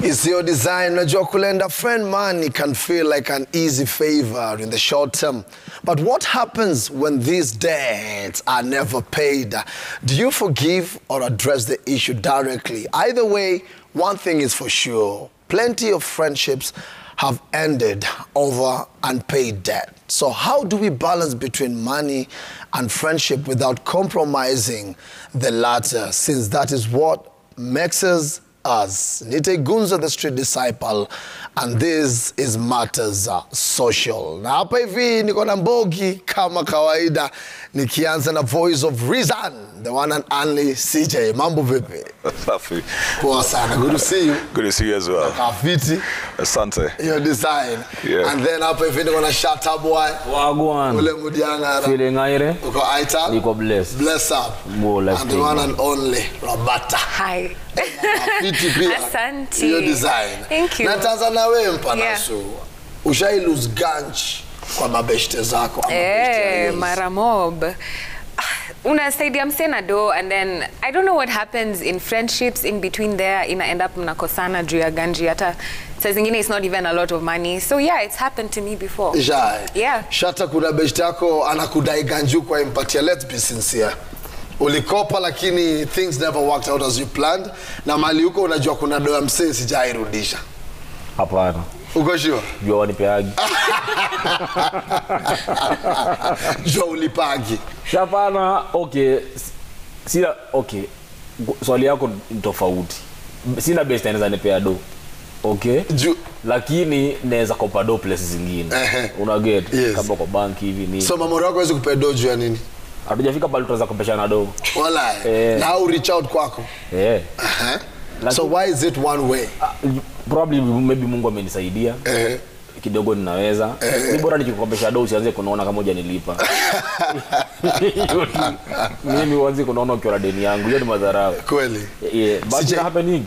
It's your design. Unajua kulenda friend money can feel like an easy favor in the short term. But what happens when these debts are never paid? Do you forgive or address the issue directly? Either way, one thing is for sure. Plenty of friendships have ended over unpaid debt. So how do we balance between money and friendship without compromising the latter, since that is what makes us us? Nite Gunza, the street disciple, and this is Matters Social. Na hapa hivi niko na Mbogi kama kawaida, nikianza na voice of reason, the one and only CJ. Mambo vipi? Safi. Poa sana. Good to see you. Good to see you as well. Kafiti. Asante. Your design. Yeah. And then hapa hivi niko na Shut Up Boy. Wagwan. Ule mudianga. Feeling aire. Uko aita. Niko blessed. Bless up. And the one and only Roberta. Hi. Asante. Your design. Thank you. Na Tanzania wewe mpanasu. Ushai lose ganch kwa mabeshte zako. Mara mob. Una stadium senado, and then I don't know what happens in friendships in between there. Ina end up mnakosana juu ya ganji hata saa zingine it's not even a lot of money. So yeah, it's happened to me before. Yeah. Shata kuna beshte yako anakudai ganju kwa empatia. Let's be sincere. Ulikopa lakini things never worked out as you planned. Na mali huko unajua kuna doa msee sijairudisha. Hapana. Uko sure? Jua wanipeagi. Jua ulipagi. Hapana, okay. Sina, okay. Swali yako ni tofauti. Sina best anaweza nipea do. Okay? Lakini naweza kopa do places zingine. Una get? Yes. Kama kwa bank hivi ni. So mamoro yako hawezi kupea do juu ya nini? Hatujafika pale tunaweza kopeshana do. Wala. Now reach out kwako. So why is it one way? Probably maybe Mungu amenisaidia. Kidogo ninaweza. Ni bora nikikopesha do usianze kunaona kama hujanilipa. Mimi uanze kunaona ukiwa deni yangu. Hiyo ni madharau. Kweli. But it happening.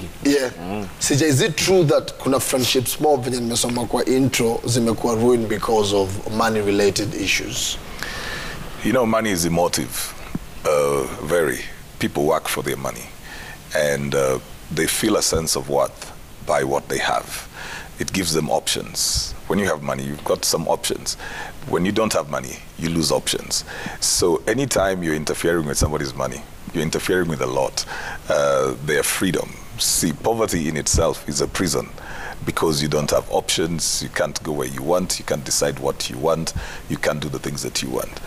CJ, is it true that kuna friendships more venye nimesoma kwa intro zimekuwa ruined because of money related issues? You know, money is emotive. Very. People work for their money. And they feel a sense of worth by what they have. It gives them options. When you have money, you've got some options. When you don't have money, you lose options. So anytime you're interfering with somebody's money, you're interfering with a lot. Their freedom. See, poverty in itself is a prison because you don't have options. You can't go where you want. You can't decide what you want. You can't do the things that you want.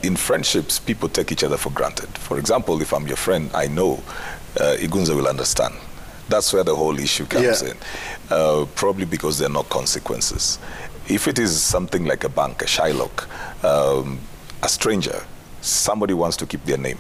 In friendships, people take each other for granted. For example, if I'm your friend, I know Igunza will understand. That's where the whole issue comes in. Probably because there are no consequences. If it is something like a bank, a Shylock, a stranger, somebody wants to keep their name,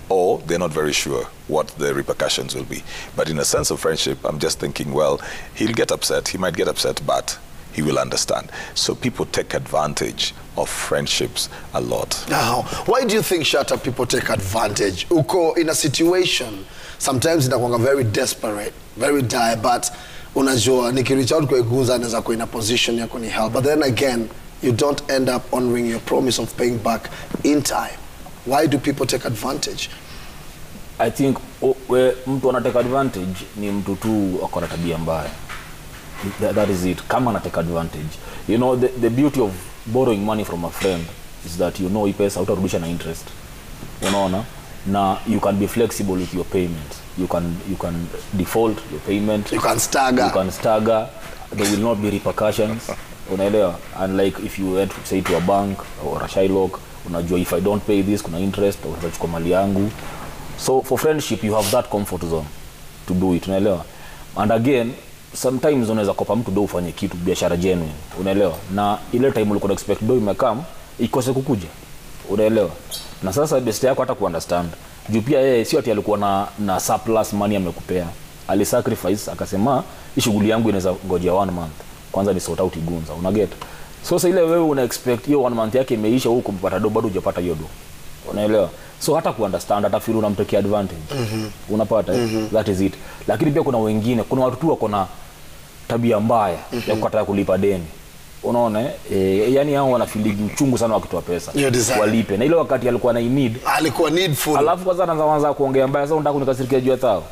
or they're not very sure what the repercussions will be. But in a sense of friendship, I'm just thinking, well, he'll get upset, he might get upset, but he will understand. So people take advantage of friendships a lot. Now, why do you think people take advantage? Uko in a situation, sometimes inakuanga very desperate, very dire, but unajua nikireach out kwa Igunza anaweza kuwa in a position ya kuni help. But then again, you don't end up honoring your promise of paying back in time. Why do people take advantage? I think mtu anateka advantage ni mtu tu akona tabia mbaya. That is it. Kama anateka advantage. You know, the beauty of borrowing money from a friend is that you know pesa utarudisha na interest. Unaona? Na you can be flexible with your payments. You can default your payment. You can stagger. You can stagger. There will not be repercussions. Unaelewa? And like if you went say to a bank or a Shylock, unajua if I don't pay this kuna interest or utachukua mali yangu. So for friendship you have that comfort zone to do it. Unaelewa? And again, sometimes unaweza kopa mtu do ufanye kitu biashara genuine. Unaelewa? Na ile time ulikuwa expect do imekam ikose kukuja. Unaelewa? Na sasa best yako hata kuunderstand. Juu pia yeye sio ati alikuwa na surplus money amekupea. Ali sacrifice akasema hii shughuli yangu inaweza ngojea 1 month. Kwanza ni sort out Igunza. Una get? So sasa ile wewe una expect hiyo 1 month yake imeisha huko mpata do bado hujapata hiyo do. Unaelewa? So hata kuunderstand hata feel unamtake advantage. Unapata? That is it. Lakini pia kuna wengine, kuna watu tu wako na tabia mbaya ya kukataa kulipa deni. Unaona yani hao wana feeling uchungu sana wakitoa pesa walipe, na ile wakati alikuwa na need, alikuwa needful, alafu kwanza anaanza kuongea mbaya. Sasa unataka kunikasirikia juu ya tao?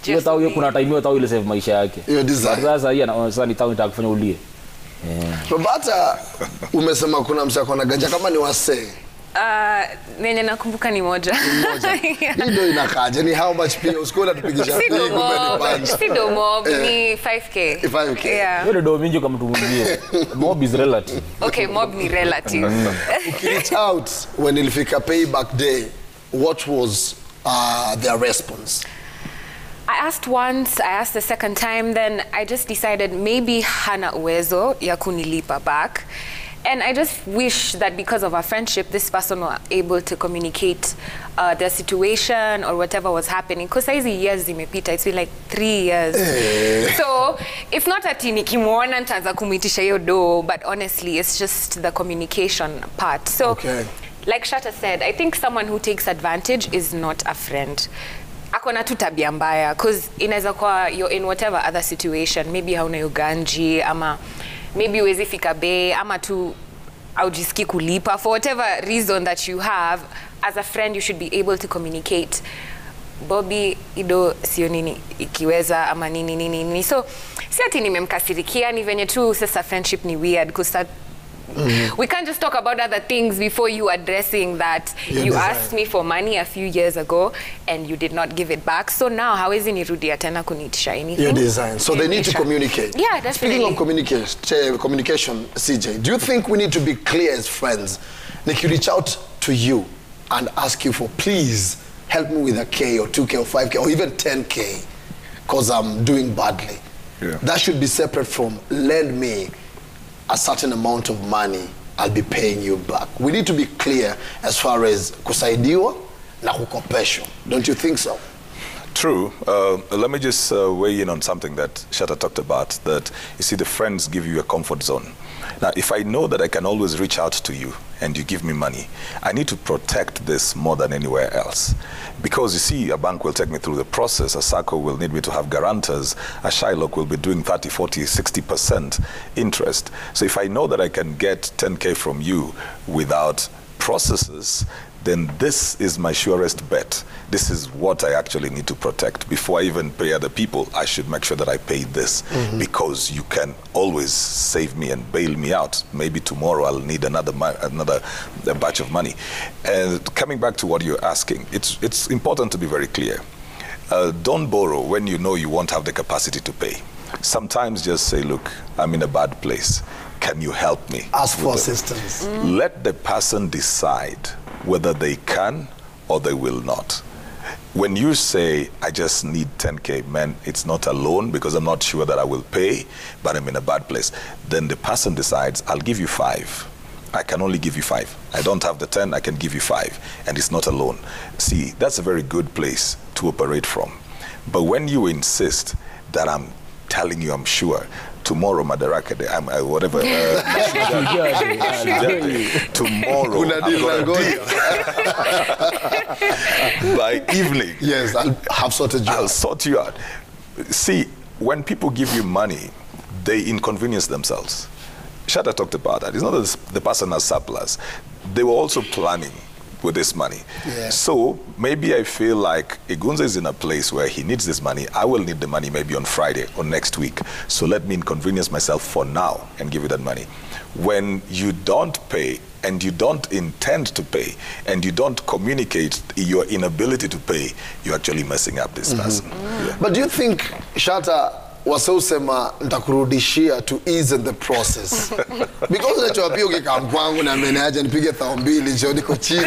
Hiyo tao hiyo kuna time hiyo tao ile save maisha yake. Hiyo design. Sasa hii sasa ni tao itakufanya ulie. Bata umesema kuna msako na ganja kama ni wasee. Nenye nakumbuka ni moja. Hii ndio inakaje? Ni how much pia usikona tupigisha pia Sido mob ni 5k. 5k. Yeah. Hiyo ndio mingi kama mtu mwingine. Mob is relative. Okay, mob ni relative. Reach out when ilifika payback day. What was their response? I asked once, I asked the second time, then I just decided maybe hana uwezo ya kunilipa back. And I just wish that because of our friendship, this person were able to communicate their situation or whatever was happening. Because hizi years zimepita, it's been like 3 years. So, if not ati nikimuona nitaanza kumitisha hiyo do, but honestly, it's just the communication part. So, like Shatta said, I think someone who takes advantage is not a friend. Akona tu tabia mbaya, because inaweza kwa you're in whatever other situation, maybe hauna yoganji, ama maybe uwezi fika bei, ama tu aujisiki kulipa, for whatever reason that you have, as a friend you should be able to communicate. Bobby, ido sio nini ikiweza ama nini. So, si ati nimemkasirikia, ni venye tu sasa friendship ni weird, because that we can't just talk about other things before you addressing that you asked me for money a few years ago and you did not give it back. So now, hawezi nirudia tena kunitisha anything. Your design. So they need to communicate. Yeah, definitely. Speaking of communication, CJ, do you think we need to be clear as friends? Like you reach out to you and ask you for, please help me with a K or 2K or 5K or even 10K because I'm doing badly. Yeah. That should be separate from lend me a certain amount of money, I'll be paying you back. We need to be clear as far as kusaidiwa na kukopeshwa. Don't you think so? True. Let me just weigh in on something that Shatta talked about, that you see the friends give you a comfort zone. Now, if I know that I can always reach out to you and you give me money, I need to protect this more than anywhere else. Because you see, a bank will take me through the process, a SACCO will need me to have guarantors, a Shylock will be doing 30, 40, 60% interest. So if I know that I can get 10K from you without processes, then this is my surest bet. This is what I actually need to protect. Before I even pay other people, I should make sure that I pay this, because you can always save me and bail me out. Maybe tomorrow I'll need another batch of money. And coming back to what you're asking, it's important to be very clear. Don't borrow when you know you won't have the capacity to pay. Sometimes just say, look, I'm in a bad place. Can you help me? Ask for assistance. Let the person decide whether they can or they will not. When you say, I just need 10K, man, it's not a loan because I'm not sure that I will pay, but I'm in a bad place. Then the person decides, I'll give you 5. I can only give you 5. I don't have the 10, I can give you 5. And it's not a loan. See, that's a very good place to operate from. But when you insist that I'm telling you I'm sure, tomorrow Madaraka Day, whatever, tomorrow, by evening, yes, I'll have sorted you out. I'll sort you out. See, when people give you money, they inconvenience themselves. Shatta talked about that. It's not that the person has surplus. They were also planning with this money. Yeah. So maybe I feel like Igunza is in a place where he needs this money. I will need the money maybe on Friday or next week. So let me inconvenience myself for now and give you that money. When you don't pay and you don't intend to pay and you don't communicate your inability to pay, you're actually messing up this person. Yeah. But do you think, Shatta, waseusema nitakurudishia to ease in the process? Because nacho pia ukikam kwangu na meneja nipige 2,000 jo niko chini.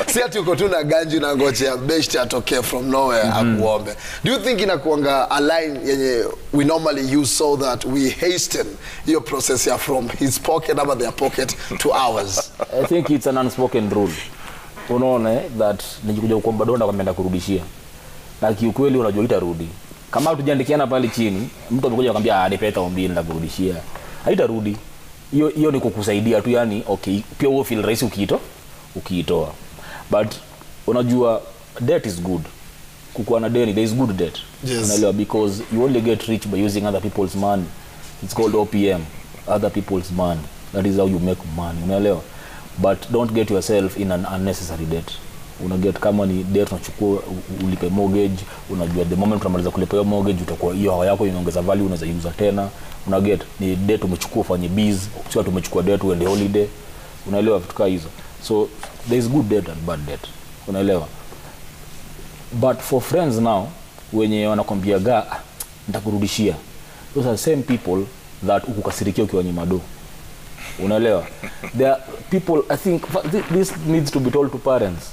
Si ati uko tu na ganji na ngoja best atokee from nowhere akuombe. Do you think inakuanga a line yenye we normally use so that we hasten your process here from his pocket ama their pocket to ours? I think it's an unspoken rule. Unaona that nikikuja kuomba donda kwa menda kurudishia. Na kiukweli unajua itarudi. Kama tujiandikiana pale chini, mtu amekuja akwambia nipe 2,000 na kurudishia. Haitarudi. Hiyo ni kukusaidia tu, yani okay, pia wewe feel rahisi ukiitoa. But unajua debt is good. Kukuwa na deni, there is good debt. Yes. Unaelewa, because you only get rich by using other people's money. It's called OPM, other people's money. That is how you make money. Unaelewa? But don't get yourself in an unnecessary debt. Unaget kama ni debt unachukua ulipe mortgage, unajua the moment unamaliza kulipa hiyo mortgage utakuwa hiyo hawa yako inaongeza value, unaweza use tena. Unaget ni debt umechukua ufanye biz, sio tumechukua debt uende holiday. Unaelewa vitu kama hizo. So there is good debt and bad debt. Unaelewa? But for friends now wenye wanakwambia nitakurudishia, those are the same people that ukukasirikia ukiwa nyima do. Unaelewa? There are people, I think this needs to be told to parents,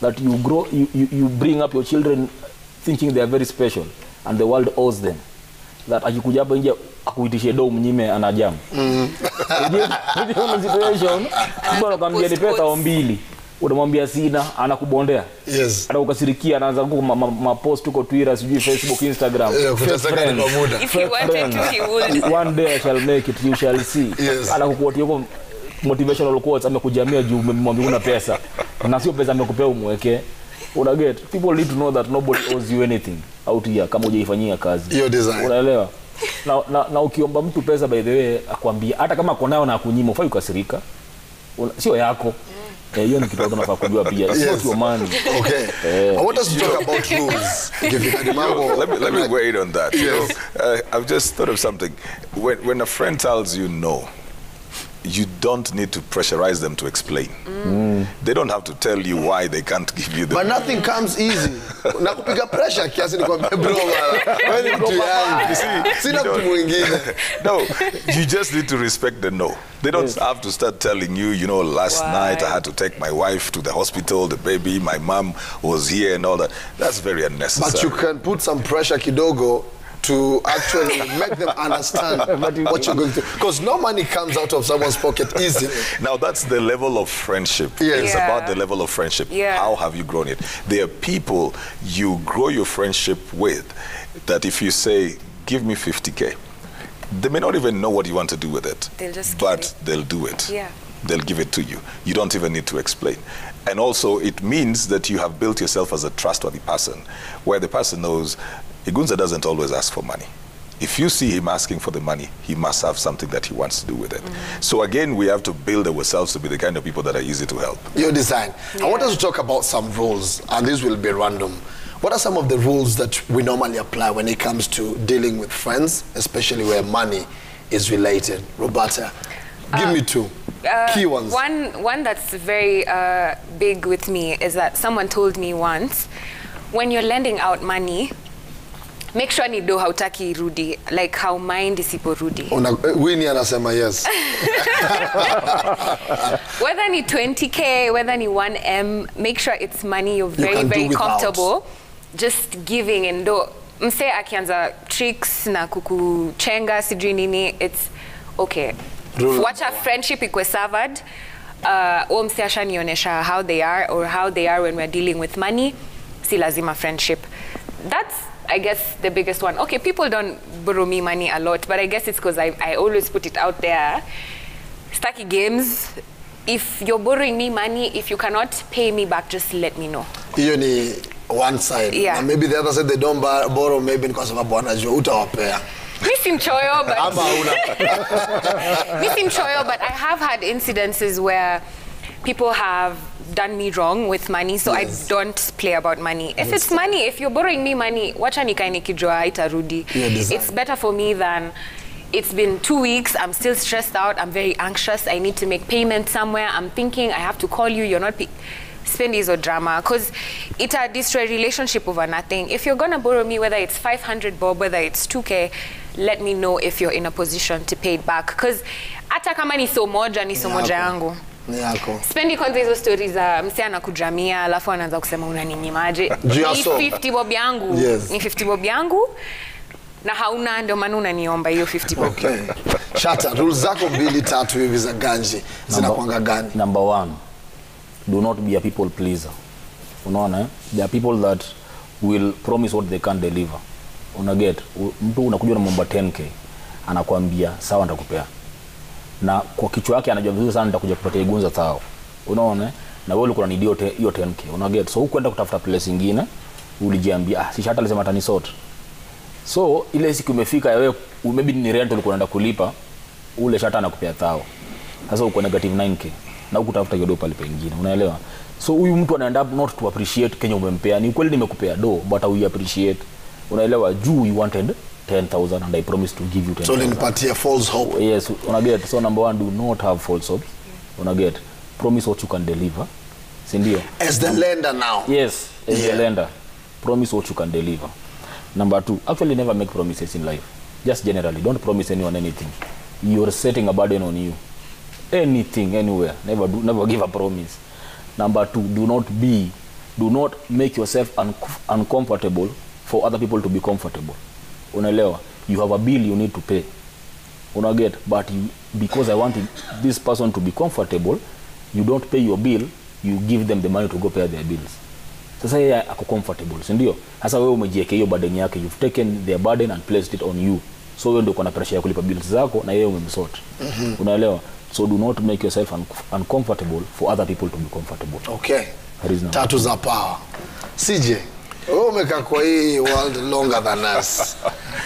that you grow, you bring up your children thinking they are very special and the world owes them. That akikuja hapa nje akuitishe do mnyime anajamu. Unajua situation, mtu anakuambia ni pesa 2, unamwambia sina, anakubondea. Yes. Anakukasirikia, anaanza kupost huko Twitter, sijui Facebook, Instagram. If you wanted to, he would. One day I shall make it, you shall see. Yes. Anakuquote huko motivational quotes, amekujamia juu umemwambia una pesa. Na sio pesa amekupea umweke. Unaget? People need to know that nobody owes you anything out here kama hujaifanyia kazi. Your design. Unaelewa? Na ukiomba mtu pesa, by the way, akwambia hata kama uko nayo na akunyima, ufai ukasirika. Sio yako. Hiyo ni kitu tunafaa kujua pia. It's not your money. Okay. I want us to talk about rules. Let me wait on that. Yes. You know, I've just thought of something. When a friend tells you no, you don't need to pressurize them to explain. They don't have to tell you why they can't give you the But nothing comes easy. Nakupiga pressure kiasi ni kwambia bro wewe ni mtu yangu. Sina mtu mwingine. No, you just need to respect the no. They don't have to start telling you, you know, last night I had to take my wife to the hospital, the baby, my mom was here and all that. That's very unnecessary. But you can put some pressure kidogo to actually make them understand what you're going through. Because no money comes out of someone's pocket easily. Now that's the level of friendship. Yes. It's about the level of friendship. Yeah. How have you grown it? There are people you grow your friendship with that if you say, give me 50K, they may not even know what you want to do with it. They'll just but they'll do it. Yeah. They'll give it to you. You don't even need to explain. And also it means that you have built yourself as a trustworthy person, where the person knows Igunza doesn't always ask for money. If you see him asking for the money, he must have something that he wants to do with it. So again, we have to build ourselves to be the kind of people that are easy to help. Your design. Yeah. I want us to talk about some rules, and these will be random. What are some of the rules that we normally apply when it comes to dealing with friends, especially where money is related? Roberta, give me 2 key ones. One that's very big with me is that someone told me once, when you're lending out money, make sure ni do hautaki irudi, like how mind isiporudi. Winnie anasema yes. Whether ni 20K, whether ni 1M, make sure it's money you're very comfortable just giving. And do mse akianza tricks na kukuchenga sijui nini, it's okay. Wacha friendship ikwe severed. Mse ashanionyesha how they are or how they are when we're dealing with money, si lazima friendship. That's, I guess, the biggest one. Okay, people don't borrow me money a lot, but I guess it's because I always put it out there. Stacky games. If you're borrowing me money, if you cannot pay me back, just let me know. Hiyo ni one side. Yeah. And maybe the other side, they don't borrow maybe because of abwana jua utawapea. Missing choyo, but I have had incidences where people have done me wrong with money, so yes. I don't play about money. If it's money, if you're borrowing me money, wacha nikae nikijua itarudi. It's better for me than it's been 2 weeks, I'm still stressed out, I'm very anxious, I need to make payment somewhere, I'm thinking I have to call you, you're not spend hizo drama, because it'll destroy relationship over nothing. If you're gonna borrow me, whether it's 500 bob, whether it's 2K, let me know if you're in a position to pay it back, because hata kama ni so moja yangu. Spendi kwanza hizo stories za mse anakujamia alafu anaanza kusema unaninyamaje. Ni 50 bob yangu. Yes. Ni 50 bob yangu. Na hauna ndio maana unaniomba hiyo 50 bob. Okay. Shata, rules zako 2-3 hivi za ganji zinakuanga gani? Number 1, do not be a people pleaser. Unaona, there are people that will promise what they can't deliver. Unaget, mtu unakuja na mambo 10K, anakuambia sawa nitakupea. Na kwa kichwa yake anajua vizuri sana nitakuja kupatia Igunza thao. Unaona? Na wewe ulikuwa unanidio hiyo 10K. Unaget, so hukwenda kutafuta place nyingine, ulijiambia si Shata alisema atanisort. So ile siku imefika wewe maybe ni rent ulikuwa unaenda kulipa, ule Shata anakupea thao. Sasa uko negative 9K. na ukutafuta hiyo do pale pengine, unaelewa? So huyu mtu anaenda up not to appreciate Kenya umempea. Ni kweli nimekupea do, but we appreciate, unaelewa? Juu you wanted 10,000 and I promised to give you 10,000. So linipatia false hope. Yes, unaget. So number one, do not have false hope. Unaget. Promise what you can deliver. Sindio? As the lender now. Yes, as the lender. Promise what you can deliver. Number two, actually never make promises in life. Just generally, don't promise anyone anything. You're setting a burden on you. Anything, anywhere. Never give a promise. Number two, do not make yourself uncomfortable for other people to be comfortable. Unaelewa? You have a bill you need to pay. Unaget? But because I wanted this person to be comfortable, you don't pay your bill, you give them the money to go pay their bills. Sasa yeye ako comfortable, si ndio? Sasa wewe umejiweka hiyo burden yake, you've taken their burden and placed it on you. So wewe ndio uko na pressure ya kulipa bills zako na yeye umemsort. Unaelewa? So do not make yourself uncomfortable for other people to be comfortable. Okay. Tatu za power. CJ, wewe umekaa kwa hii world longer than us.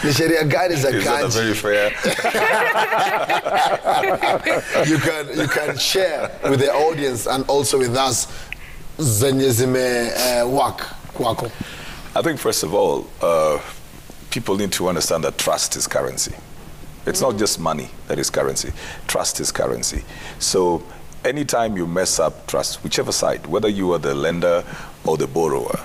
Ni sheria gani za kanji? Is that very fair? you can share with the audience and also with us zenye zime work kwako. I think first of all, people need to understand that trust is currency. It's not just money that is currency. Trust is currency. So anytime you mess up trust, whichever side, whether you are the lender or the borrower,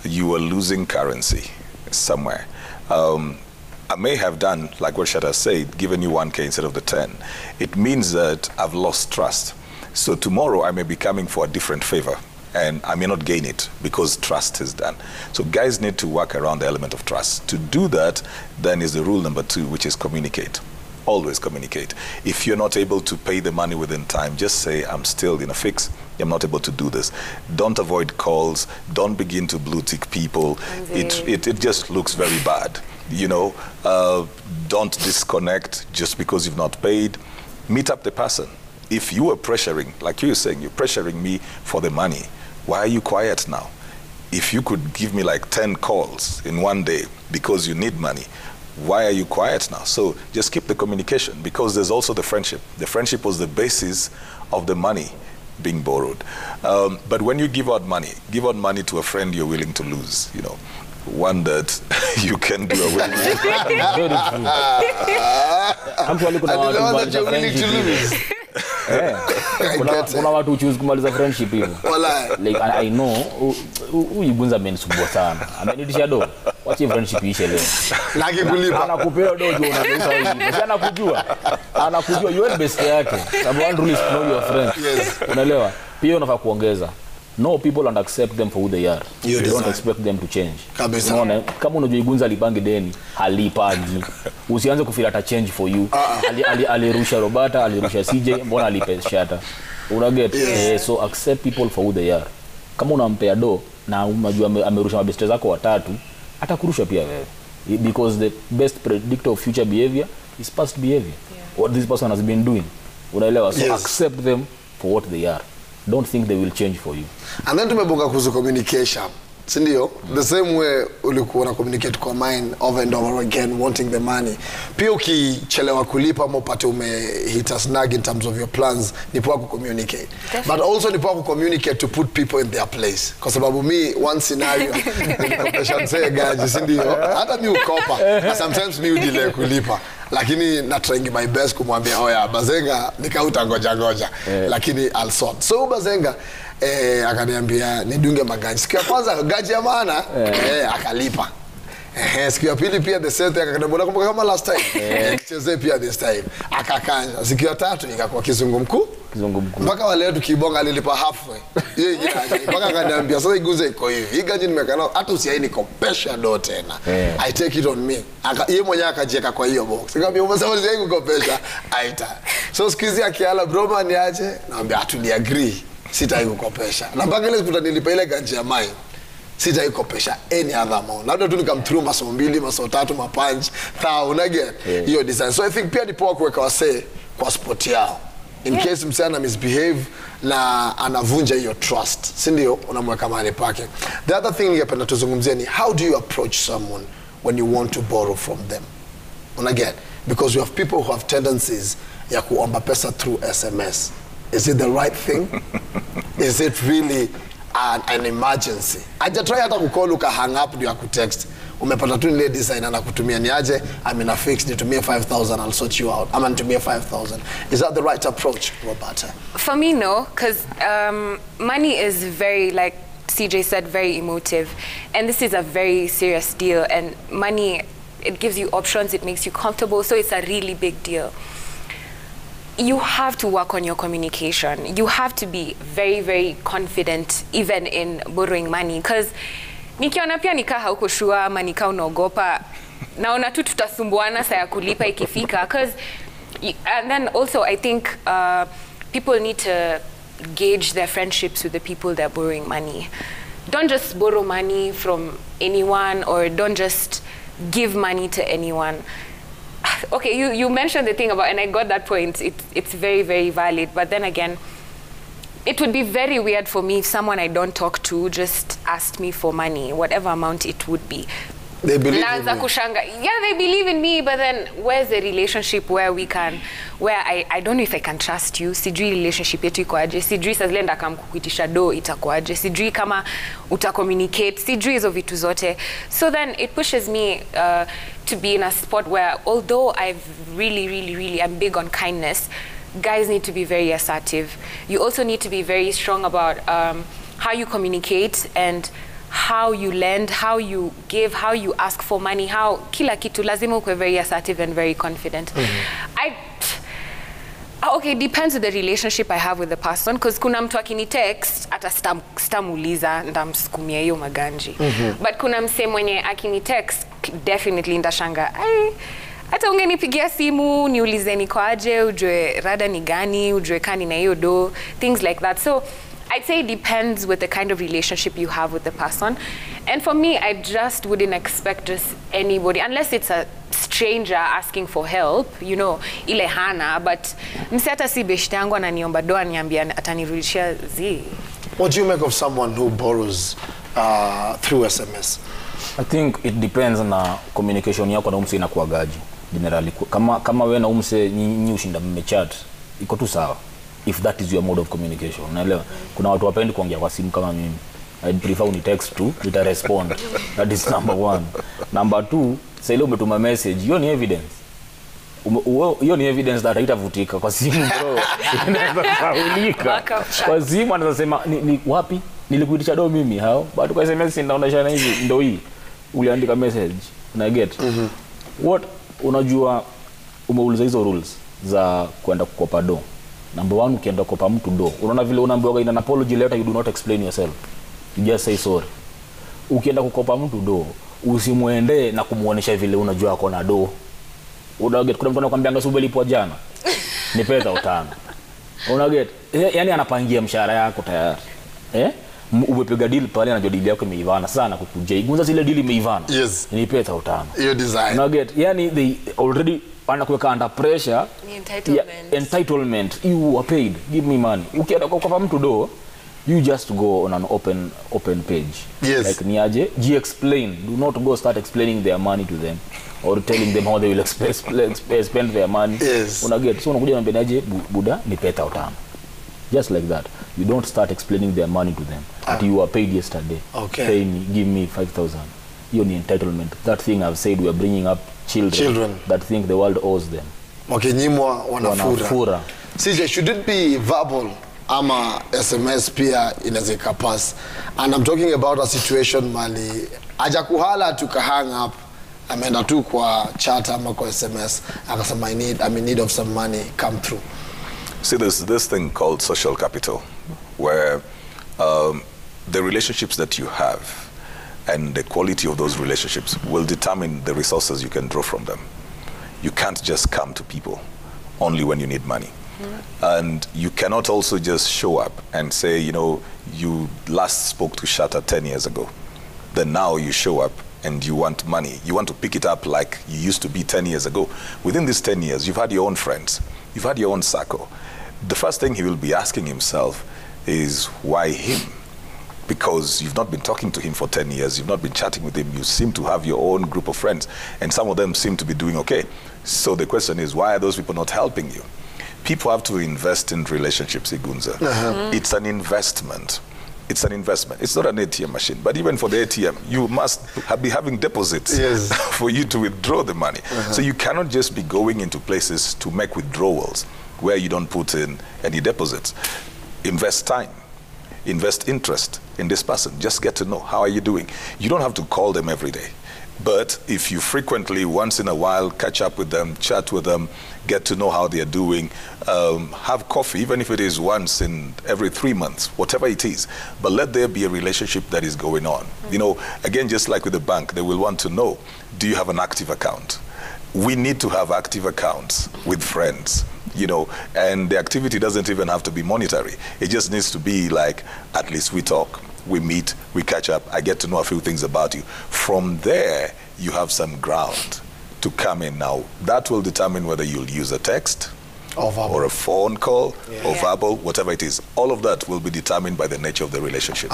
you are losing currency somewhere. I may have done, like what Shatta said, given you 1K instead of the 10. It means that I've lost trust. So tomorrow I may be coming for a different favor, and I may not gain it because trust is done. So guys need to work around the element of trust. To do that, then is the rule number 2, which is communicate. Always communicate. If you're not able to pay the money within time, just say, I'm still in a fix. I'm not able to do this. Don't avoid calls. Don't begin to blue tick people. It just looks very bad. You know, don't disconnect just because you've not paid. Meet up the person. If you are pressuring, like you were saying, you're pressuring me for the money, why are you quiet now? If you could give me like 10 calls in one day because you need money, why are you quiet now? So just keep the communication, because there's also the friendship. The friendship was the basis of the money being borrowed. But when you give out money to a friend you're willing to lose, you know, one that you can do away with. Very true. Actually, kuna watu you're willing to lose. Kuna watu choose kumaliza friendship hivyo. Like I know huyu gunza amenisumbua sana. Amenitisha do. Wacha friendship ishe leo. Laki kulipa. Anakupea do jo unageuza hivi. Sasa anakujua you are best yake. Sababu one rule is know your friend. Yes. Unaelewa? Pia unafaa kuongeza. Know people and accept them for who they are. You don't expect them to change. Kabisa. Unaona, kama unajua Igunza alipangi deni, halipagi. Usianze kufeel ata change for you. Alirusha Robata, alirusha CJ, mbona alipe Shatta. Unaget? So accept people for who they are. Kama unampea do na unajua amerusha mabeste zako watatu, atakurusha pia wewe. Because the best predictor of future behavior is past behavior. What this person has been doing. Unaelewa? So accept them for what they are. Don't think they will change for you. And then tumebonga kuhusu communication. Sindio? The same way ulikuwa na communicate kwa mine over and over again, wanting the money. Pia ukichelewa kulipa ama upate umehit a snag in terms of your plans, ni poa ku-communicate. But also ni poa ku-communicate to put people in their place. Kwa sababu one scenario, nikopesha msee gaji, sindio? Hata mi ukopa, sometimes mi udelay kulipa. Lakini na trying my best kumwambia oya Bazenga nikauta ngoja lakini I'll sort. So Bazenga akaniambia nidunge magaji. Siku ya kwanza gaji ya maana akalipa. Siku ya pili pia the same thing akaniambia kumbuka kama last time nichezee pia this time akakanja. Siku ya tatu ikakuwa kizungumku mpaka wale tukibonga alilipa halfway. Yeye mpaka akaniambia sasa iguze iko hivi. Hii gaji nimekana hata usiaini kopesha do tena. I take it on me. Yeye mwenyewe akajieka kwa hiyo box. Nikamwambia umesema usiaini kukopesha aita. So siku hizi akiala broma niache naambia atuli agree sitai kukopesha. Na mpaka ile siku nilipa ile gaji ya mine sitai kukopesha any other amount. Labda tu nikamthrough masomo 2 masomo 3 mapunch unaget hiyo design. So I think pia ni poa kuweka wasee kwa spot yao. In case msana misbehave na anavunja hiyo trust, si ndio unamweka mahali pake. The other thing ningependa tuzungumzie ni how do you approach someone when you want to borrow from them? Unaget? Because you have people who have tendencies ya kuomba pesa through SMS. Is it the right thing? Is it really an emergency? Hajatry hata kucall uka hang up ndio akutext. Umepata tu ile design anakutumia ni aje, I'm in a fix, nitumie 5,000, I'll sort you out. Ama nitumie 5,000. Is that the right approach, Roberta? For me, no, because money is very, like CJ said, very emotive. And this is a very serious deal. And money, it gives you options, it makes you comfortable, so it's a really big deal. You have to work on your communication. You have to be very, very confident even in borrowing money, because nikiona pia nika hauko sure ama nika unaogopa, naona tu tutasumbuana saa ya kulipa ikifika, because and then also I think people need to gauge their friendships with the people they're borrowing money. Don't just borrow money from anyone, or don't just give money to anyone. Okay, you mentioned the thing about, and I got that point, it's very, very valid, but then again, it would be very weird for me if someone I don't talk to just asked me for money, whatever amount it would be. They believe in you. Yeah, they believe in me, but then where's the relationship where I don't know if I can trust you. Sijui relationship yetu iko aje. Sijui saa zile ndaka mkukuitisha do itakuaje. Sijui kama uta-communicate. Sijui hizo vitu zote. So then it pushes me to be in a spot where, although I'm big on kindness, guys need to be very assertive. You also need to be very strong about how you communicate and how you lend, how you give, how you ask for money, how kila kitu lazima ukwe very assertive and very confident. Okay, depends on the relationship I have with the person, because kuna mtu akini text ata stamuliza ndamsukumia hiyo maganji. But kuna mse mwenye akini text definitely ndashanga, hata ungenipigia simu niulize niko aje, ujue rada ni gani, ujue kani na hiyo do, things like that. So I'd say it depends with the kind of relationship you have with the person. And for me, I just wouldn't expect just anybody, unless it's a stranger asking for help, you know, ile hana, but mseta si beshte yangu ananiomba doa niambia atanirudishia zi. What do you make of someone who borrows through SMS? I think it depends on communication yako na umse inakuagaji. Generally, kama wewe na umse nyinyi ushinda mmechat, iko tu sawa. If that is your mode of communication. Unaelewa? Kuna watu wapendi kuongea kwa simu kama mimi. I'd prefer uni text tu, nita respond. That is number one. Number two, sasa ile umetuma message, hiyo ni evidence. Hiyo ni evidence that haitavutika kwa simu bro. Inaweza kusaulika. Kwa simu anaweza sema ni wapi? Nilikuitisha do mimi hao. But kwa SMS ndaonesha hivi ndio hii. Uliandika message. Na get. What unajua umeuliza hizo rules za kwenda kukopa do. Number one, ukienda kukopa mtu do, unaona vile unaambiwa in an apology letter you do not explain yourself, you just say sorry. Ukienda kukopa mtu do, usimuende na kumuonesha vile unajua ako na do. Unaget kuna mtu anakuambia ngasubu lipo jana ni pesa 5. Unaget yani anapangia mshahara yako tayari, umepiga deal pale, anajua deal yako imeivana sana kukuja igunza zile deal imeivana, yes, ni pesa 5 hiyo design. Unaget yani they already anakuweka under pressure. Entitlement. You are paid, give me money. Ukienda kwa mtu do, you just go on an open page. Yes. Like niaje, explain. Do not go start explaining their money to them or telling them how they will spend their money. Yes. Unaget, so unakuja na benaje buda ni peta 5. Just like that. You don't start explaining their money to them. That you were paid yesterday. Okay. Pay me, give me 5,000. You're an entitlement. That thing I've said, we are bringing up children that think the world owes them. Wakinyimwa wanafura. CJ, should it be verbal ama SMS pia inaweza pass? And I'm talking about a situation mali hajakuhala tuka hang up, ameenda tu kwa chat ama kwa SMS akasema I'm in need of some money, come through. See, there's this thing called social capital, where the relationships that you have and the quality of those relationships will determine the resources you can draw from them. You can't just come to people only when you need money. And you cannot also just show up and say, you know, you last spoke to Shatta 10 years ago. Then now you show up and you want money. You want to pick it up like you used to be 10 years ago. Within these 10 years, you've had your own friends. You've had your own circle. The first thing he will be asking himself is, why him? Because you've not been talking to him for 10 years, you've not been chatting with him, you seem to have your own group of friends, and some of them seem to be doing okay. So the question is, why are those people not helping you? people have to invest in relationships, Igunza. It's an investment. It's an investment. It's not an ATM machine. But even for the ATM, you must be having deposits for you to withdraw the money. So you cannot just be going into places to make withdrawals where you don't put in any deposits. Invest time. Invest interest in this person. Just get to know, how are you doing? You don't have to call them every day. But if you frequently, once in a while, catch up with them, chat with them, get to know how they're doing, have coffee, even if it is once in every 3 months, whatever it is. But let there be a relationship that is going on. You know, again, just like with the bank, they will want to know, do you have an active account? We need to have active accounts with friends, you know, and the activity doesn't even have to be monetary. It just needs to be like, at least we talk. We meet, we catch up, I get to know a few things about you. From there, you have some ground to come in now. That will determine whether you'll use a text or a phone call or verbal, whatever it is. All of that will be determined by the nature of the relationship.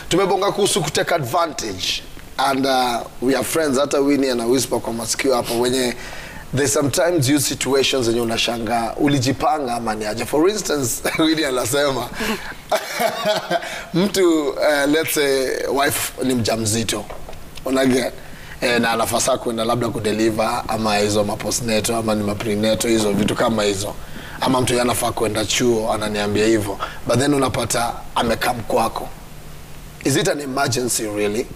Tumebonga kuhusu kutake advantage. And we are friends, hata Winnie and whisper kwa masikio hapa wenye they sometimes use situations zenye unashanga ulijipanga ama ni aje. For instance, Winnie anasema mtu let's say wife ni mjamzito, unaget, na anafasa kwenda labda kudeliver ama hizo mapostnatal ama ni maprenatal, hizo vitu kama hizo, ama mtu yanafaa kwenda chuo ananiambia hivyo, but then unapata amekam kwako. Is it an emergency really?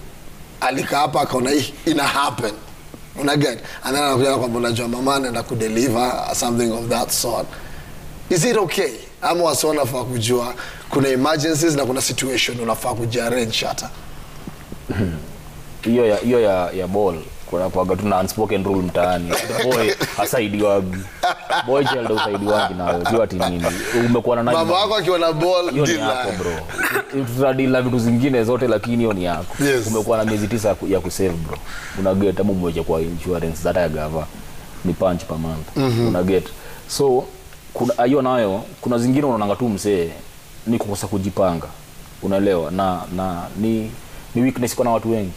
Alika hapa akaona ina happen, unaget, and then anakuja kwamba unajua mama anaenda kudeliver something of that sort. Is it okay? Ama wasiona nafaa kujua kuna emergencies na kuna situation unafaa kujiarrange hata? Hiyo ya ball kuna kwa tuna unspoken rule mtaani. Boy hasaidiwa. Boy child usaidiwa nao. Sio ati nini. Umekuwa na nani? Mama wako akiwa na ball deal yako bro. Tutadila vitu zingine zote lakini hiyo ni yako. Umekuwa na miezi 9 ya kusave bro. Una get ama mmoja kwa insurance data ya gava ni punch per month. Una get. So kuna hiyo nayo, kuna zingine unaonanga tu msee ni kukosa kujipanga. Unaelewa? Na ni weakness kwa watu wengi.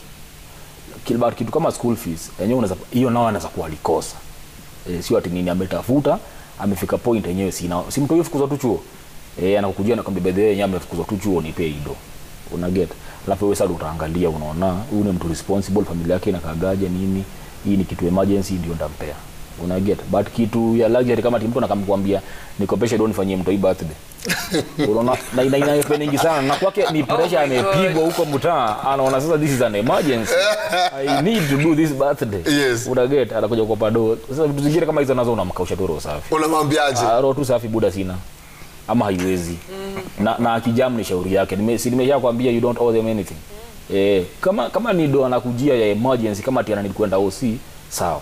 Kitu kama school fees yenyewe unaweza, hiyo nao anaweza kuwa alikosa. Sio ati nini ametafuta, amefika point yenyewe si mtu yofukuzwa tu chuo. Anakukujia na kwambia by the way yenyewe amefukuzwa tu chuo nipe hiyo. Una get. Alafu wewe sasa utaangalia unaona huyu ni mtu responsible, familia yake inakagaje nini, hii ni kitu emergency ndio ndampea. Una get. But kitu ya luxury kama mtu anakamkwambia nikopeshe don't fanyie mtu birthday. Unaona na inayopenda sana na kwake ni pressure amepigwa huko mtaa, anaona sasa this is an emergency, I need to do this birthday. Una get, anakuja kwa pado. Sasa vitu zingine kama hizo nazo unamkausha tu roho safi. Unamwambiaje? Roho tu safi buda sina ama haiwezi. Na akijamu ni shauri yake. Nimeshakwambia you don't owe them anything. Kama ni do anakujia ya emergency kama ati ananid kwenda OC sawa.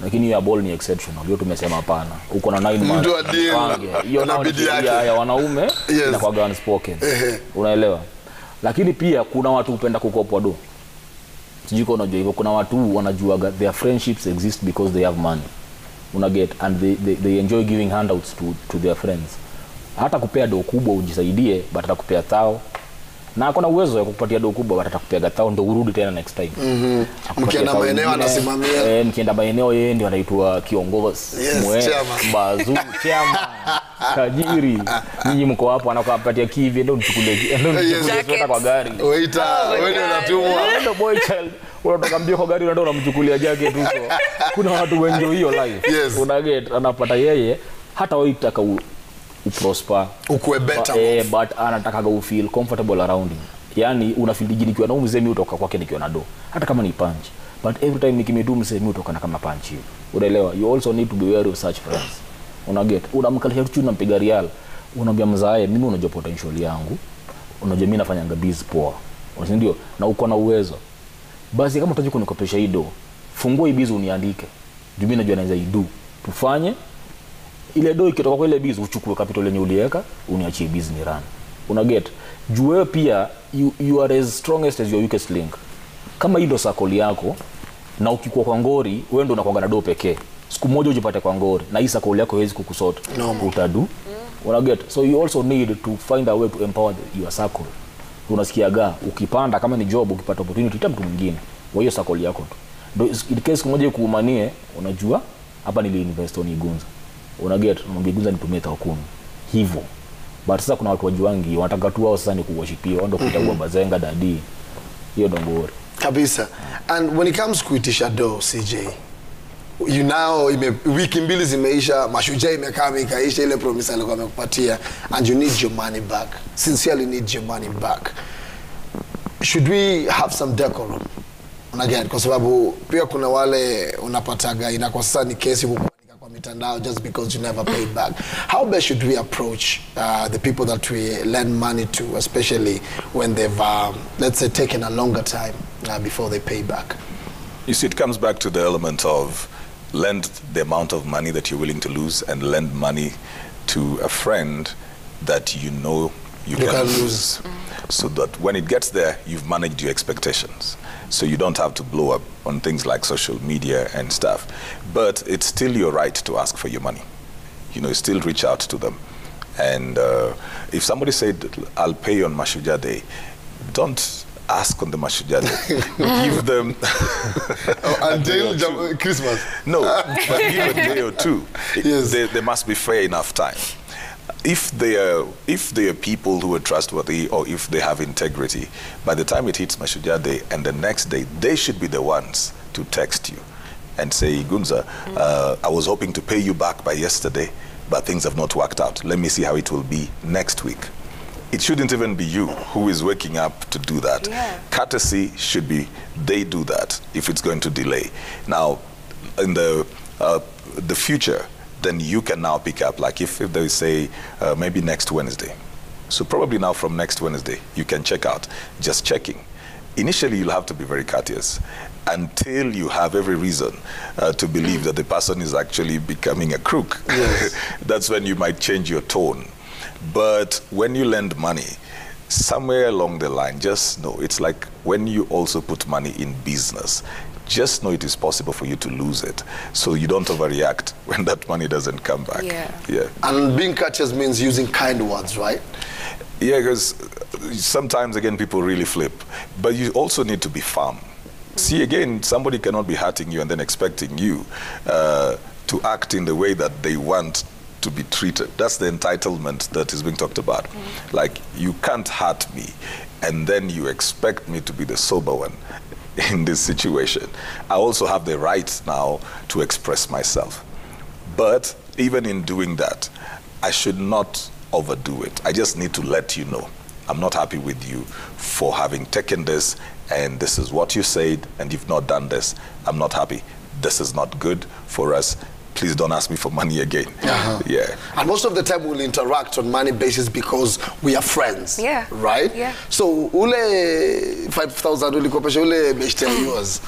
Lakini ya ball ni exceptional. Hiyo tumesema hapana. Uko na 9 months. Hiyo ya wanaume na kwa unspoken. Unaelewa? Lakini pia kuna watu upenda kukopwa do. Sijui kama unajua hivyo, kuna watu wanajua their friendships exist because they have money. Una get, and they enjoy giving handouts to their friends. Hata kupea do kubwa ujisaidie, but atakupea thao. Na akona uwezo ya kukupatia do kubwa, but atakupea thao ndio urudi tena next time. Mkienda maeneo anasimamia. Mkienda maeneo yeye ndio anaitwa kiongozi. Bazu chama. Tajiri. Ninyi mko hapo anakupatia kivi ndio mchukulie. Ndio kwa gari. Waita, wewe unatumwa. Ndio boy child. Unatoka mbio kwa gari ndio unamchukulia jacket huko. Kuna watu wengi hiyo life. Una get, anapata yeye hata waitaka uprosper, ukue better, but anataka go feel comfortable around him. Yani una feel nikiwa na mzee mimi utoka kwake nikiwa na do, hata kama ni punch, but every time nikimedu mzee mimi utoka na kama punch hiyo. Unaelewa? You also need to be aware of such friends. Una get, unamkalisha tu unampiga real, unamwambia mzae mimi unajua potential yangu, unajua mimi nafanyanga biz poa, unasikia, na uko na uwezo. Basi kama unataka kunikopesha hii do, fungua hii biz uniandike, juu mimi najua naweza idu tufanye ile do ikitoka kwa ile biz uchukue capital yenye uliweka uniachie biz ni run. Una get, juu wewe pia you are as strongest as your weakest link. Kama hilo circle yako na ukikuwa kwa ngori wewe ndio unakuanga na do pekee, siku moja ujipate kwa ngori na hii circle yako haiwezi kukusort, utadu. Una get, so you also need to find a way to empower your circle. Unasikiaga ukipanda kama ni job ukipata opportunity ta mtu mwingine wa hiyo circle yako tu, ndio in case moja kuumanie unajua hapa nili invest on Igunza. unaget unamgeguza nitumie 10,000 hivyo. But sasa kuna watu wajuangi wanataka tu wao sasa ni kuwashipia ndio kuitagua bazenga dadi, hiyo dongori kabisa. And when it comes kuitisha do CJ, you know wiki mbili zimeisha, Mashujaa imekaa ikaisha ile promise alikuwa amekupatia, and you need your money back, sincerely need your money back. Should we have some decorum? Again, kwa sababu pia kuna wale unapataga inakuwa sasa ni kesi kukuandika kwa mitandao just because you never paid back. How best should we approach the people that we lend money to, especially when they've let's say taken a longer time before they pay back? You see, it comes back to the element of lend the amount of money that you're willing to lose, and lend money to a friend that you know you can lose. So that when it gets there, you've managed your expectations. So you don't have to blow up on things like social media and stuff. But it's still your right to ask for your money. You know, still reach out to them. And if somebody said, I'll pay you on Mashujaa Day, don't ask on the Mashujaa Day. Give them until Christmas. No, but give a day or two. Yes. There must be fair enough time. If they are people who are trustworthy, or if they have integrity, by the time it hits Mashujaa Day and the next day, they should be the ones to text you and say, Gunza, I was hoping to pay you back by yesterday, but things have not worked out. Let me see how it will be next week. It shouldn't even be you who is waking up to do that. Yeah. Courtesy should be they do that if it's going to delay. Now, in the future, then you can now pick up, like if they say maybe next Wednesday. So probably now from next Wednesday, you can check out, just checking. Initially, you'll have to be very courteous until you have every reason to believe that the person is actually becoming a crook. Yes. That's when you might change your tone. But when you lend money, somewhere along the line, just know, it's like when you also put money in business, just know it is possible for you to lose it. So you don't overreact when that money doesn't come back. Yeah. And being courteous means using kind words, right? Yeah, because sometimes, again, people really flip. But you also need to be firm. See, again, somebody cannot be hurting you and then expecting you to act in the way that they want to be treated. That's the entitlement that is being talked about. Like, you can't hurt me and then you expect me to be the sober one in this situation. I also have the right now to express myself. But even in doing that, I should not overdo it. I just need to let you know, I'm not happy with you for having taken this, and this is what you said, and you've not done this. I'm not happy. This is not good for us. Please don't ask me for money again. Yeah. And most of the time we'll interact on money basis because we are friends. Yeah. Right? Yeah. So ule 5,000 ulikopesha ule beshte yours.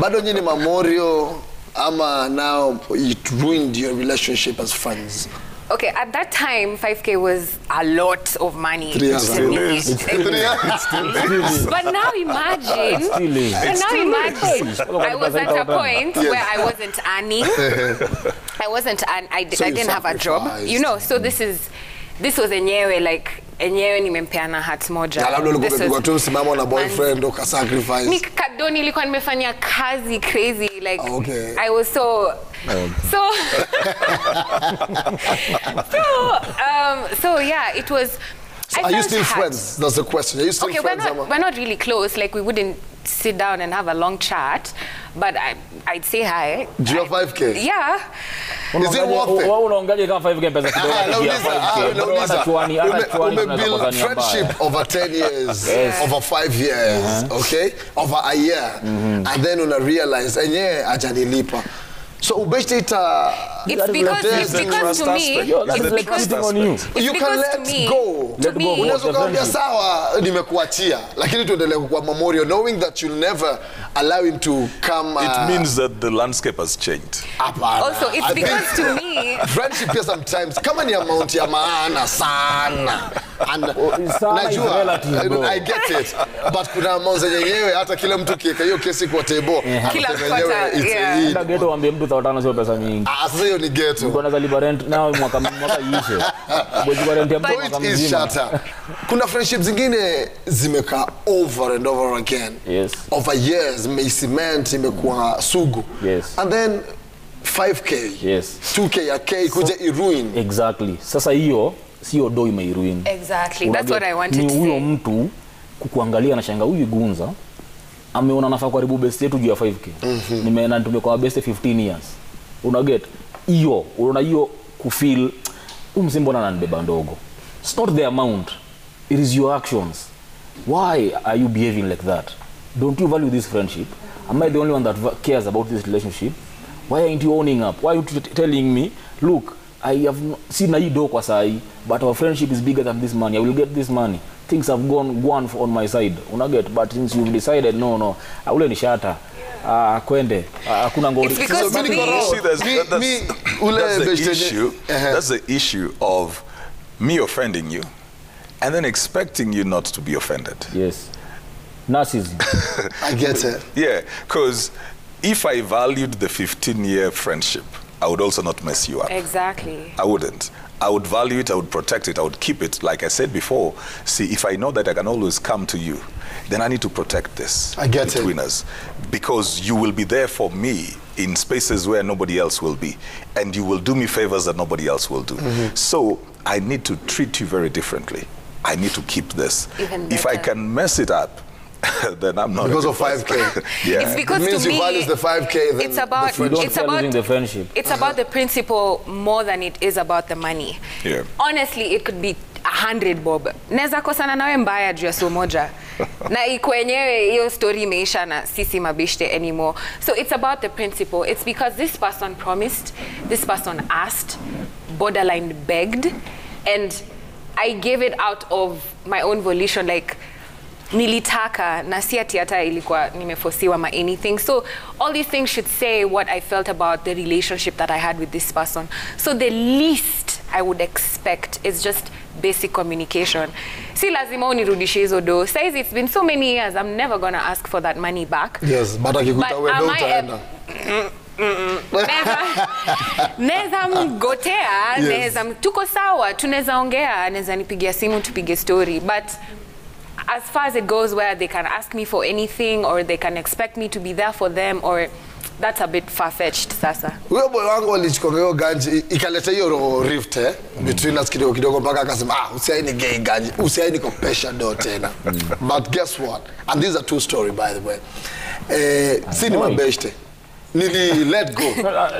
Bado nyini memorial ama now it ruined your relationship as friends? Okay, at that time, 5K was a lot of money. 3 years to me. It But now imagine, I was at a point where I wasn't earning. I didn't have a job. You know, so this was enyewe, like, enyewe nimempeana hat moja. Na labda ulikuwa tu simama na boyfriend uka sacrifice. Ni kadoni nilikuwa nimefanya kazi crazy, like okay. I was so yeah, it was. So are you still friends? That's the question. Are you still friends? We're not really close. Like, we wouldn't sit down and have a long chat, but I'd say hi. Do you have 5K? Yeah. Is it worth it? Unaongaje kama 5K pesa kidogo? Friendship over 10 years, over 5 years, okay? Over a year. And then una realize, enye ajanilipa. So ubeshte ita... It's because to me, you can let go. Unaweza kuambia sawa nimekuachia, lakini tuendelee kwa memorial, knowing that you'll never allow him to come. It means that the landscape has changed. Also, it's because to me, friendship here sometimes kama ni amount ya maana sana. And najua, I get it. But kuna amounts yenyewe hata kila mtu kieka hiyo kesi kwa table. Kila quarter, yeah. Ghetto waambie mtu 5,000 sio pesa nyingi. Sasa hiyo ni ghetto. Mko na lipa rent nao mwaka ishe. Boji rent ya mwaka mzima. Kuna friendships zingine zimeka over and over again. Yes. Over years, cement imekuwa sugu. Yes. And then 5k. Yes. 2k ya k kuja iruin. Exactly. Sasa hiyo sio do imeiruin. Exactly. That's what I wanted to say. Ni huyo mtu kukuangalia na shanga huyu Gunza ameona nafaa karibu best yetu juu ya 5k. Nimeenda tumekuwa best 15 years. Una get hiyo, unaona hiyo kufeel umsimbo na ananibeba ndogo. It's not the amount. It is your actions. Why are you behaving like that? Don't you value this friendship? Am I the only one that cares about this relationship? Why aren't you owning up? Why are you telling me, look, I have seen a do kwa sai, but our friendship is bigger than this money. I will get this money. Things have gone on my side. Unaget, but since you've decided, no, ule ni shata. Kwende. Hakuna ngori. It's because that's the issue. That's the issue of me offending you and then expecting you not to be offended. Yes. Narcissism. I get it. Yeah, because if I valued the 15-year friendship, I would also not mess you up. Exactly. I wouldn't. I would value it, I would protect it, I would keep it. Like I said before, see, if I know that I can always come to you, then I need to protect this between us. Because you will be there for me in spaces where nobody else will be. And you will do me favors that nobody else will do. So I need to treat you very differently. I need to keep this. If I can mess it up, then I'm not because of 5k. Yeah. It's because it means to me, you value the 5k. Then it's about the friendship. It's about the principle more than it is about the money. Yeah. Honestly, it could be 100 bob. Neza kosana nawe mbaya juu ya so moja. Na ikwenyewe hiyo story imeisha na sisi mabishte anymore. So it's about the principle. It's because this person promised, this person asked, borderline begged, and I gave it out of my own volition, like nilitaka na si ati hata ilikuwa nimefosiwa ma anything. So all these things should say what I felt about the relationship that I had with this person. So the least I would expect is just basic communication. Si lazima unirudishe hizo do. Says it's been so many years, I'm never gonna ask for that money back. Yes, but akikuta wewe ndo utaenda. Neza mgotea, neza tuko sawa, tunaweza ongea, neza nipigia simu tupige story, but as far as it goes where they can ask me for anything or they can expect me to be there for them, or that's a bit far-fetched sasa. Huyo boy wangu alichukua hiyo ganji ikaleta hiyo rift between us kidogo mpaka akasema usiaini gay ganji, usiaini kopesha do tena. But guess what? And these are two story by the way. Si ni mabeshte. Nili let go.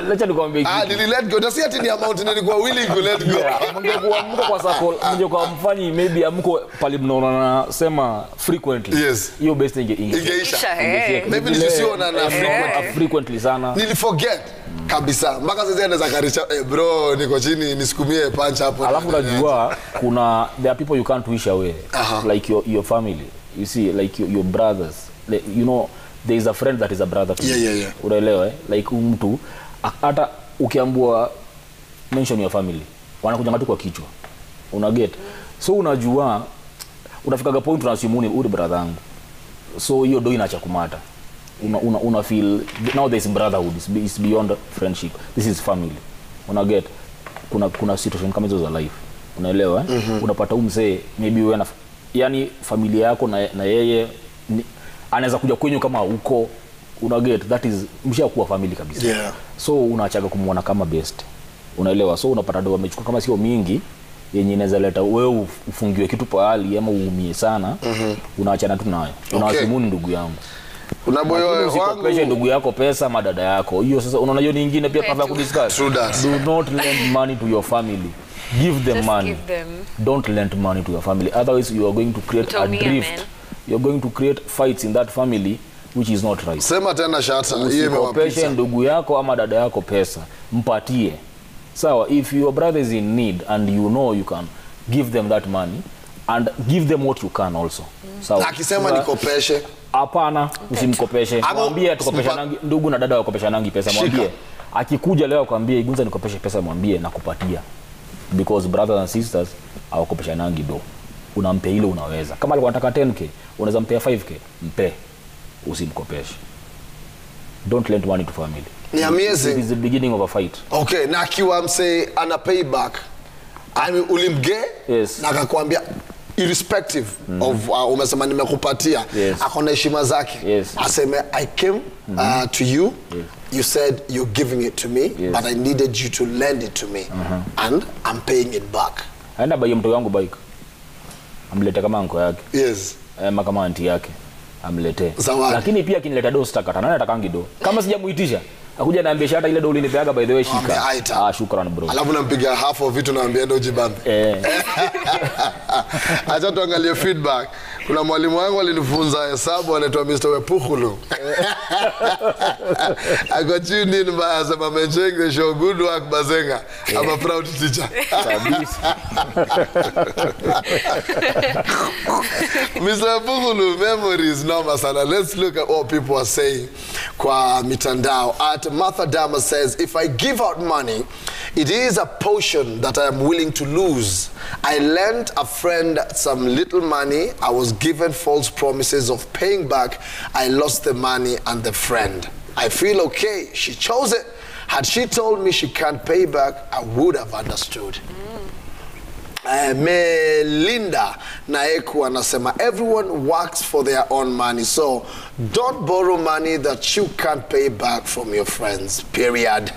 Lecha nikwambie. Nili let go. Nasi ati ni amount nilikuwa willing to let go. Mngekuwa mko kwa circle, mngekuwa mfanyi maybe amko pale mnaona na sema frequently. Yes. Hiyo best ingeisha. Maybe nilisiona na frequently sana. Nili forget kabisa. Mpaka sasa anaweza karisha bro niko chini nisukumie punch hapo. Alafu unajua kuna there are people you can't wish away. Like your family. You see like your brothers. Like, you know there is a friend that is a brother to you. Unaelewa like mtu hata ukiambua mention your family wanakuja tu kwa kichwa. Una get. So unajua unafikaga point unasimuni ule brother yangu. So hiyo do inaacha kumata. Una feel now there is brotherhood, it's beyond friendship. This is family. Una get. Kuna situation kama hizo za life. Unaelewa unapata mzee maybe wewe yani familia yako na yeye anaweza kuja kwenyu kama uko una get, that is mshakuwa family kabisa. So unaachaga kumuona kama best. Unaelewa. So unapata do amechukua kama sio mingi yenye inaweza leta wewe ufungiwe kitu pahali ama uumie sana. Unaachana tu nayo. Unawasimuni ndugu yangu. Una boy wangu pesa ndugu yako pesa madada yako. Hiyo sasa unaona hiyo nyingine pia tunataka kudiscuss. Do not lend money to your family. Give them just money. Give them. Don't lend money to your family. Otherwise you are going to create a drift. You're going to create fights in that family which is not right. Sema tena shata hiyo imewapisa ndugu yako ama dada yako pesa mpatie. Sawa, if your brother is in need and you know you can give them that money and give them what you can also. Sawa. Akisema nikopeshe hapana usimkopeshe. Mwambie tukopesha nangi ndugu na dada wakopesha nangi pesa mwambie. Akikuja leo akwambie Igunza nikopeshe pesa mwambie na kupatia. Because brothers and sisters hawakopesha nangi do. Unampe ile unaweza. Kama alikuwa anataka 10k, unaweza mpea 5k, mpe. Usimkopeshe. Don't lend money to family. Ni amazing. It is the beginning of a fight. Okay, na akiwa mse ana payback. Ulimge yes. Na akakwambia irrespective of umesema nimekupatia akona heshima zake aseme I came to you you said you're giving it to me but I needed you to lend it to me and I'm paying it back. Aenda buy mtu wangu bike amlete kama anko yake kama auntie yake amlete lakini pia kinileta do stakata nani atakangi do kama sijamuitisha akuja naambia hata ile do ulinipeaga by the way shika shukran bro alafu nampiga half of vitu naambia ndo jibambe acha tuangalie feedback. Kuna mwalimu wangu alinifunza hesabu anaitwa Mr. Wepukhulu I got you in by as a mentioning the show good work Bazenga. I'm a proud teacher. Mr. Wepukhulu, memories normal sana. Let's look at what people are saying kwa mitandao. At Martha Dama says, if I give out money, it is a portion that I am willing to lose. I lent a friend some little money. I was given false promises of paying back. I lost the money and the friend. I feel okay. She chose it. Had she told me she can't pay back, I would have understood. Melinda Naeku anasema, everyone works for their own money, so don't borrow money that you can't pay back from your friends, period.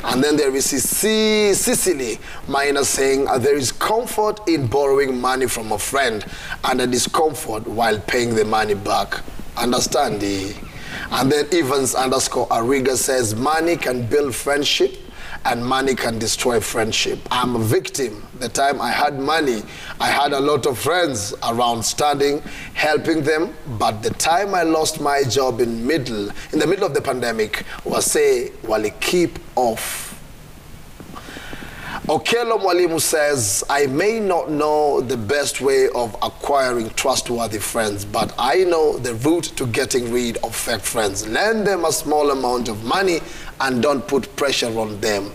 And then there is Cicely Minor saying, there is comfort in borrowing money from a friend and a discomfort while paying the money back. Understand? And then Evans _ Ariga says, money can build friendship and money can destroy friendship. I'm a victim. The time I had money, I had a lot of friends around studying, helping them. But the time I lost my job in the middle of the pandemic, was say, wali keep off. Okelo Mwalimu says, I may not know the best way of acquiring trustworthy friends, but I know the route to getting rid of fake friends. Lend them a small amount of money and don't put pressure on them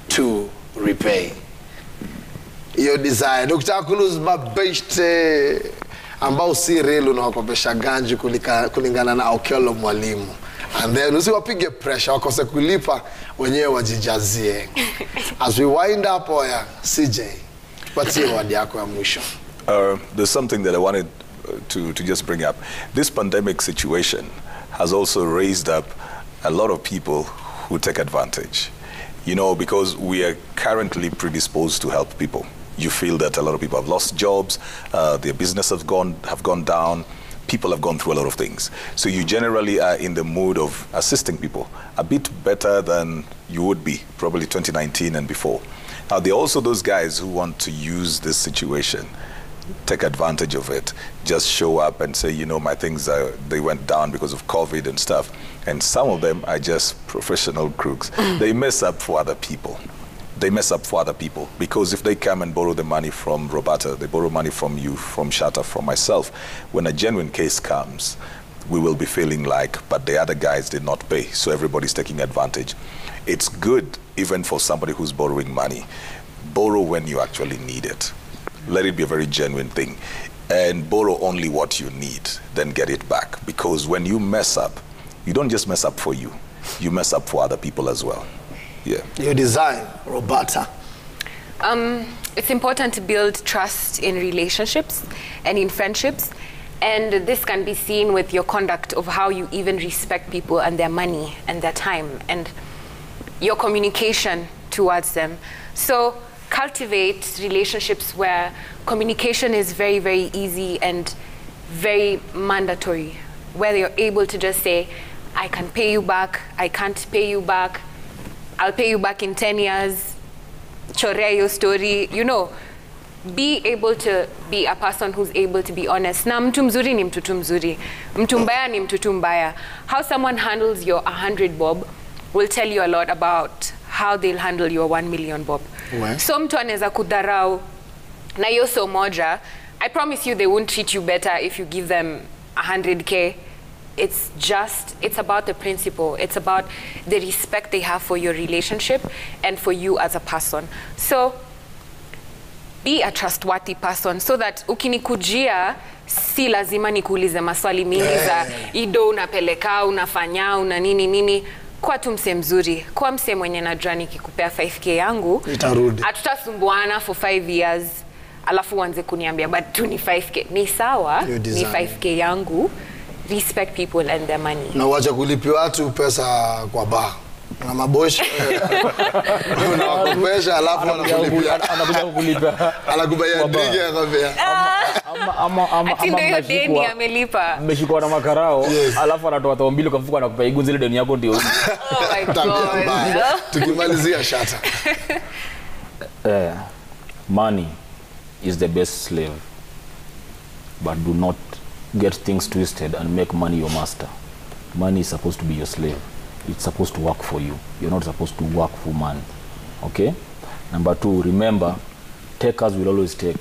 to repay. Your desire. Dr. Kuluz mabeshte ambao si real unawakopesha ganji kulingana na Okelo Mwalimu. And then usiwapige pressure wakose kulipa wenyewe wajijazie. As we wind up, Oya, CJ, tupatie wadi yako ya mwisho. There's something that I wanted to just bring up. This pandemic situation has also raised up a lot of people who take advantage. You know, because we are currently predisposed to help people. You feel that a lot of people have lost jobs, their business have gone down, people have gone through a lot of things. So you generally are in the mood of assisting people a bit better than you would be probably 2019 and before. Now, there are also those guys who want to use this situation, take advantage of it, just show up and say, you know, my things, they went down because of COVID and stuff. And some of them are just professional crooks. They mess up for other people. They mess up for other people because if they come and borrow the money from Roberta, they borrow money from you, from Shatta, from myself, when a genuine case comes, we will be feeling like, but the other guys did not pay, so everybody's taking advantage. It's good even for somebody who's borrowing money. Borrow when you actually need it. Let it be a very genuine thing. And borrow only what you need, then get it back. Because when you mess up, you don't just mess up for you, you mess up for other people as well. Yeah. Your design, Roberta. It's important to build trust in relationships and in friendships. And this can be seen with your conduct of how you even respect people and their money and their time and your communication towards them. So cultivate relationships where communication is very, very easy and very mandatory, where you're able to just say, I can pay you back, I can't pay you back, I'll pay you back in 10 years, chorea your story, you know. Be able to be a person who's able to be honest. Na mtu mzuri ni mtu mzuri. Mtu mbaya ni mtu mbaya. How someone handles your 100 bob will tell you a lot about how they'll handle your 1 million bob. What? So mtu anaweza kudharau na hiyo so moja, I promise you they won't treat you better if you give them 100K. It's about the principle. It's about the respect they have for your relationship and for you as a person. So be a trustworthy person so that ukinikujia si lazima nikuulize maswali mingi za ido unapeleka, unafanya, una nini. Kwa tu mse mzuri, kwa mse mwenye najua nikikupea 5K yangu, hatutasumbuana for 5 years. alafu uanze kuniambia but tu ni 5k. Ni sawa, ni 5k yangu. Respect people and their money. Na wacha kulipia watu pesa kwa bar. Na maboshi. Unawakopesha alafu anakuja kukulipa. Anakubaya drink akwambia. Ati ndio deni amelipa. Mmeshikwa na makarao, alafu anatoa tao mbili kwa mfuko anakupa igunzi ile deni yako ndio. Oh my god. Tukimalizia shata. Money is the best slave. But do not get things twisted and make money your master. Money is supposed to be your slave. It's supposed to work for you. You're not supposed to work for money. Okay? Number 2, remember, takers will always take.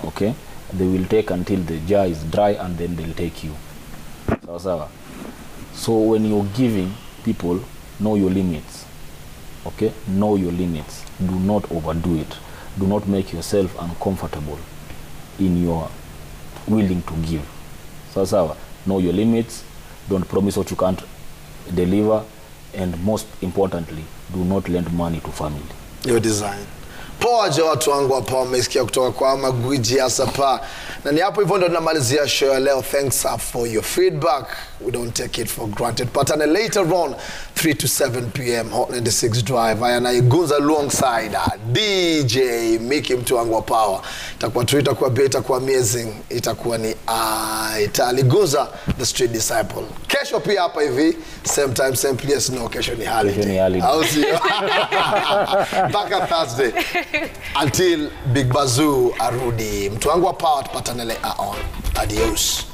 Okay? They will take until the jar is dry and then they'll take you. So when you're giving people, know your limits. Okay? Know your limits. Do not overdo it. Do not make yourself uncomfortable in your willing to give. So know your limits. Don't promise what you can't deliver, and most importantly, do not lend money to family. Your design. Poa je watu wangu hapa wamesikia kutoka kwa magwiji hasa pa. Na ni hapo hivyo ndo tunamalizia show ya leo. Thanks for your feedback. We don't take it for granted. But later on 3 to 7 p.m. Hot 96 Drive. Ayana igunza alongside DJ Mickey mtu wangu wa power. Itakuwa tu itakuwa beta itakuwa amazing. Itakuwa ni italiguza the street disciple. Kesho pia hapa hivi same time same place no kesho ni holiday. I'll see you. Back on Thursday. Until Big Bazoo arudi. Mtu wangu wa power tupatanele on. Adios.